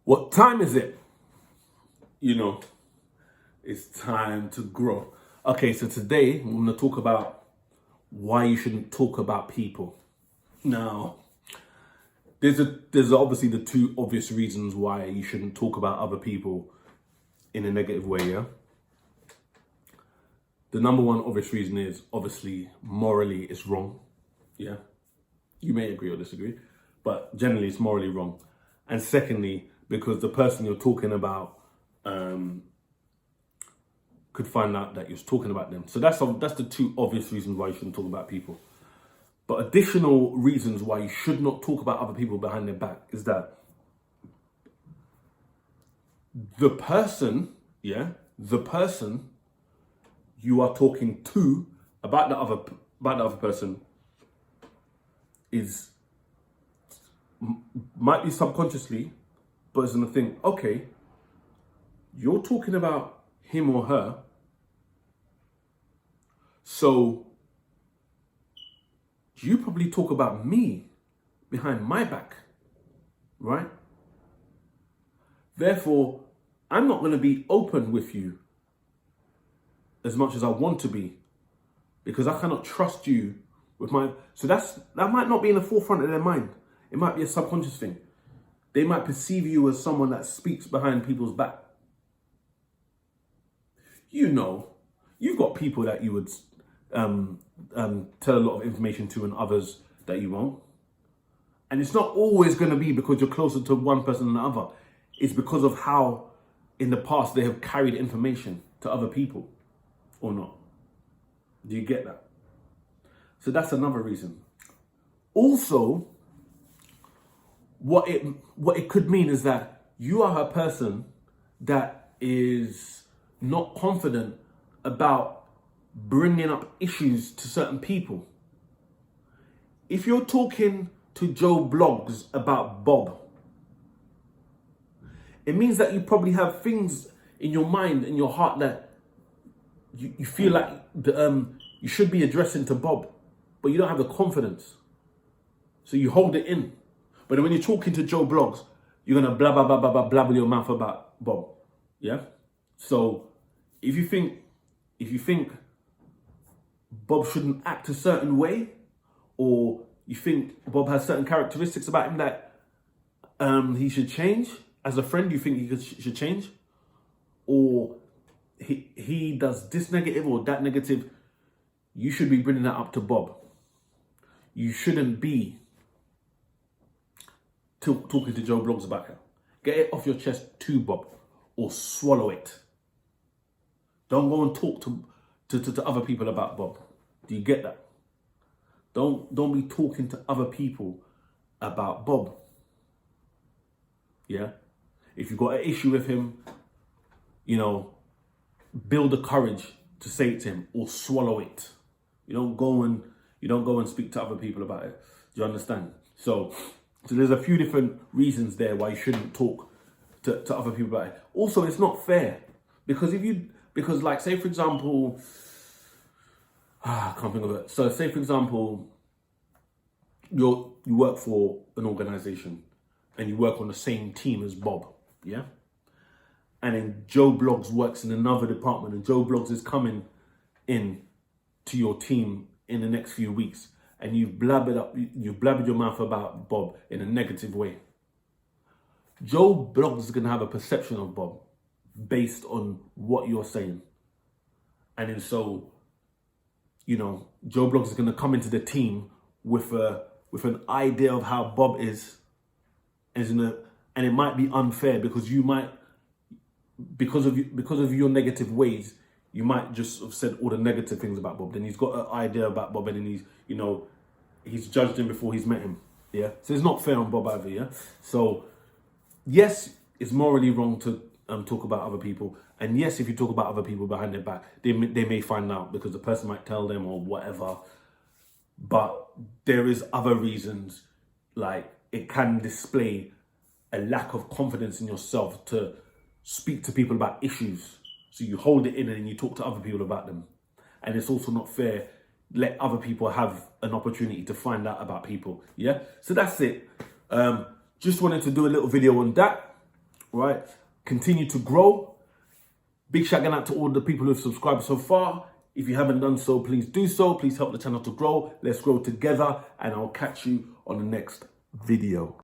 What time is it? You know, it's time to grow. Okay, so today I'm going to talk about why you shouldn't talk about people. Now, there's obviously the two obvious reasons why you shouldn't talk about other people in a negative way, yeah? The number one obvious reason is obviously morally it's wrong, yeah? You may agree or disagree, but generally it's morally wrong. And secondly, because the person you're talking about could find out that you're talking about them. So that's the two obvious reasons why you shouldn't talk about people. But additional reasons why you should not talk about other people behind their back is that the person you are talking to about the other person might be subconsciously, but is gonna think, okay, you're talking about him or her, so you probably talk about me behind my back, right? Therefore, I'm not going to be open with you as much as I want to be because I cannot trust you with my... So that might not be in the forefront of their mind. It might be a subconscious thing. They might perceive you as someone that speaks behind people's back. You know, you've got people that you would tell a lot of information to and others that you won't. And it's not always going to be because you're closer to one person than the other. It's because of how in the past they have carried information to other people or not. Do you get that? So that's another reason. Also, what it could mean is that you are a person that is not confident about bringing up issues to certain people. If you're talking to Joe Blogs about Bob, it means that you probably have things in your mind, in your heart that you feel like you should be addressing to Bob, but you don't have the confidence. So you hold it in. But when you're talking to Joe Blogs, you're going to blah, blah, blah, blah, blah, blabble your mouth about Bob. Yeah? So if you think Bob shouldn't act a certain way, or you think Bob has certain characteristics about him that he should change, as a friend you think he should change, or he does this negative or that negative, you should be bringing that up to Bob. You shouldn't be talking to Joe Blogs about it. Get it off your chest to Bob, or swallow it. Don't go and talk to other people about Bob. Do you get that? Don't be talking to other people about Bob. Yeah? If you've got an issue with him, build the courage to say it to him or swallow it. You don't go and speak to other people about it. Do you understand? So there's a few different reasons there why you shouldn't talk to other people about it. Also, it's not fair because like, say for example, I can't think of it. So say for example, you work for an organization and you work on the same team as Bob, yeah? And then Joe Blogs works in another department and Joe Blogs is coming in to your team in the next few weeks and you've blabbered your mouth about Bob in a negative way. Joe Blogs is going to have a perception of Bob based on what you're saying. And then so, Joe Blogs is going to come into the team with an idea of how Bob is, and it might be unfair because you might, because of your negative ways, you might just have said all the negative things about Bob. Then he's got an idea about Bob, and then he's judged him before he's met him. Yeah, so it's not fair on Bob either. Yeah, so yes, it's morally wrong to talk about other people, and yes, if you talk about other people behind their back, they may find out because the person might tell them or whatever. But there is other reasons, like it can display a lack of confidence in yourself to speak to people about issues. So you hold it in and then you talk to other people about them. And it's also not fair. Let other people have an opportunity to find out about people. Yeah. So that's it. Just wanted to do a little video on that. right? Continue to grow. Big shout out to all the people who've subscribed so far. If you haven't done so, please do so. Please help the channel to grow. Let's grow together, and I'll catch you on the next video.